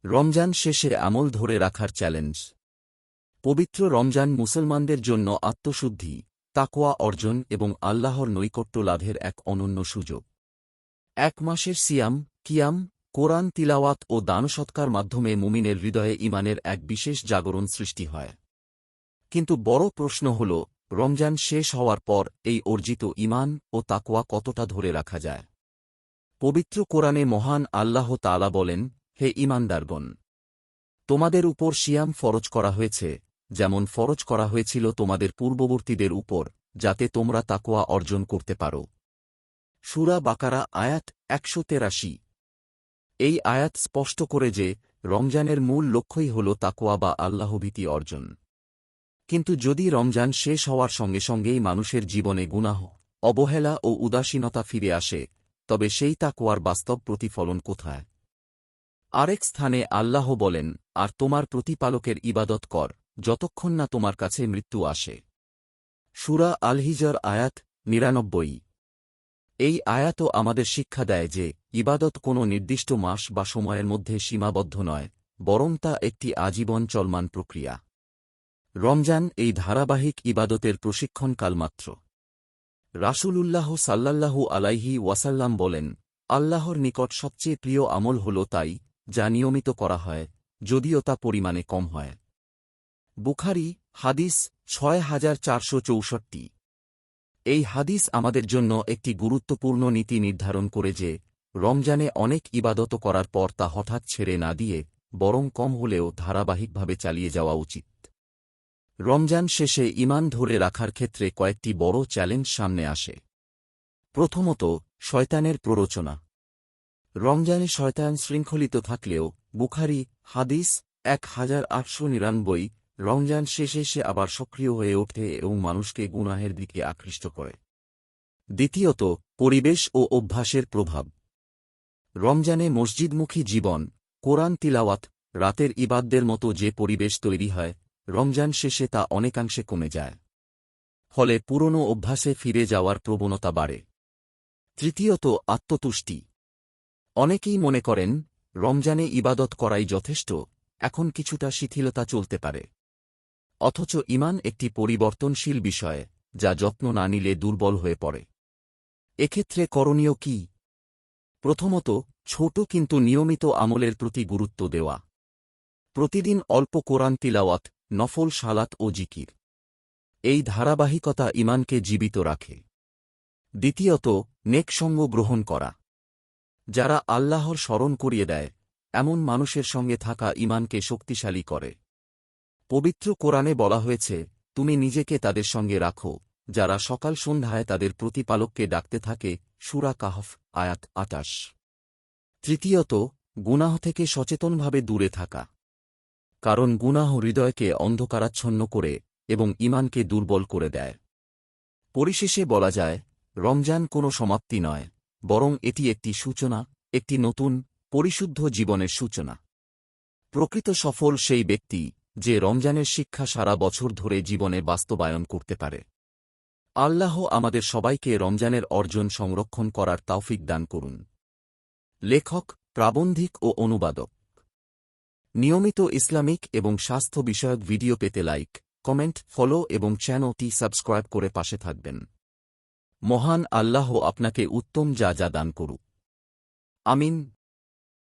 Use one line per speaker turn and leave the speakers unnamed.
রমজান শেষে আমল ধরে রাখার চ্যালেঞ্জ। পবিত্র রমজান মুসলমানদের জন্য আত্মশুদ্ধি, তাকওয়া অর্জন এবং আল্লাহর নৈকট্য লাভের এক অনন্য সুযোগ। এক মাসের সিয়াম, কিয়াম, কোরআন তিলাওয়াত ও দানসৎকার মাধ্যমে মুমিনের হৃদয়ে ঈমানের এক বিশেষ জাগরণ সৃষ্টি হয়। কিন্তু বড় প্রশ্ন হল, রমজান শেষ হওয়ার পর এই অর্জিত ঈমান ও তাকওয়া কতটা ধরে রাখা যায়? পবিত্র কোরআনে মহান আল্লাহ তাআলা বলেন, হে ঈমানদারগণ! তোমাদের উপর সিয়াম ফরজ করা হয়েছে, যেমন ফরজ করা হয়েছিল তোমাদের পূর্ববর্তীদের উপর, যাতে তোমরা তাকওয়া অর্জন করতে পারো। সূরা বাকারা আয়াত ১৮৩। এই আয়াত স্পষ্ট করে যে, রমজানের মূল লক্ষ্যই হল তাকওয়া বা আল্লাহভীতি অর্জন। কিন্তু যদি রমজান শেষ হওয়ার সঙ্গে সঙ্গেই মানুষের জীবনে গুনাহ, অবহেলা ও উদাসীনতা ফিরে আসে, তবে সেই তাকওয়ার বাস্তব প্রতিফলন কোথায়? আরেক স্থানে আল্লাহ বলেন, আর তোমার প্রতিপালকের ইবাদত কর, যতক্ষণ না তোমার কাছে মৃত্যু আসে। সূরা আল হিজর আয়াত ৯৯। এই আয়াতও আমাদের শিক্ষা দেয় যে, ইবাদত কোনো নির্দিষ্ট মাস বা সময়ের মধ্যে সীমাবদ্ধ নয়, বরং তা একটি আজীবন চলমান প্রক্রিয়া। রমজান এই ধারাবাহিক ইবাদতের প্রশিক্ষণকাল মাত্র। রাসূলুল্লাহ সাল্লাল্লাহু আলাইহি ওয়াসাল্লাম বলেন, আল্লাহর নিকট সবচেয়ে প্রিয় আমল হল তাই, যা নিয়মিত করা হয়, যদিও তা পরিমাণে কম হয়। বুখারী, হাদিস ৬৪৬৪। এই হাদিস আমাদের জন্য একটি গুরুত্বপূর্ণ নীতি নির্ধারণ করে যে, রমজানে অনেক ইবাদত করার পর তা হঠাৎ ছেড়ে না দিয়ে, বরং কম হলেও ধারাবাহিকভাবে চালিয়ে যাওয়া উচিত। রমজান শেষে ঈমান ধরে রাখার ক্ষেত্রে কয়েকটি বড় চ্যালেঞ্জ সামনে আসে। প্রথমত, শয়তানের প্ররোচনা। রমজানে শয়তান শৃঙ্খলিত থাকলেও, বুখারী, হাদিস ১৮৯৯, রমজান শেষে সে আবার সক্রিয় হয়ে ওঠে এবং মানুষকে গুনাহের দিকে আকৃষ্ট করে। দ্বিতীয়ত, পরিবেশ ও অভ্যাসের প্রভাব। রমজানে মসজিদমুখী জীবন, কোরআন তিলাওয়াত, রাতের ইবাদতের মতো যে পরিবেশ তৈরি হয়, রমজান শেষে তা অনেকাংশে কমে যায়। ফলে পুরনো অভ্যাসে ফিরে যাওয়ার প্রবণতা বাড়ে। তৃতীয়ত, আত্মতুষ্টি। অনেকেই মনে করেন, রমজানে ইবাদত করাই যথেষ্ট, এখন কিছুটা শিথিলতা চলতে পারে। অথচ ঈমান একটি পরিবর্তনশীল বিষয়, যা যত্ন না নিলে দুর্বল হয়ে পড়ে। এক্ষেত্রে করণীয় কি? প্রথমত, ছোট কিন্তু নিয়মিত আমলের প্রতি গুরুত্ব দেওয়া। প্রতিদিন অল্প কোরআন তিলাওয়াত, নফল সালাত ও জিকির। এই ধারাবাহিকতা ঈমানকে জীবিত রাখে। দ্বিতীয়ত, নেক সঙ্গ গ্রহণ করা। যারা আল্লাহর স্মরণ করিয়ে দেয়, এমন মানুষের সঙ্গে থাকা ঈমানকে শক্তিশালী করে। পবিত্র কোরআনে বলা হয়েছে, তুমি নিজেকে তাদের সঙ্গে রাখো, যারা সকাল সন্ধ্যায় তাদের প্রতিপালককে ডাকতে থাকে। সূরা কাহফ আয়াত ২৮। তৃতীয়ত, গুনাহ থেকে সচেতনভাবে দূরে থাকা। কারণ গুনাহ হৃদয়কে অন্ধকারাচ্ছন্ন করে এবং ঈমানকে দুর্বল করে দেয়। পরিশেষে বলা যায়, রমজান কোনো সমাপ্তি নয়, বরং এটি একটি সূচনা, একটি নতুন, পরিশুদ্ধ জীবনের সূচনা। প্রকৃত সফল সেই ব্যক্তি, যে রমজানের শিক্ষা সারা বছর ধরে জীবনে বাস্তবায়ন করতে পারে। আল্লাহ আমাদের সবাইকে রমজানের অর্জন সংরক্ষণ করার তৌফিক দান করুন। লেখক, প্রাবন্ধিক ও অনুবাদক। নিয়মিত ইসলামিক এবং স্বাস্থ্য বিষয়ক ভিডিও পেতে লাইক, কমেন্ট, ফলো এবং চ্যানেলটি সাবস্ক্রাইব করে পাশে থাকবেন। মহান আল্লাহ আপনাকে উত্তম যা দান করুক। আমিন।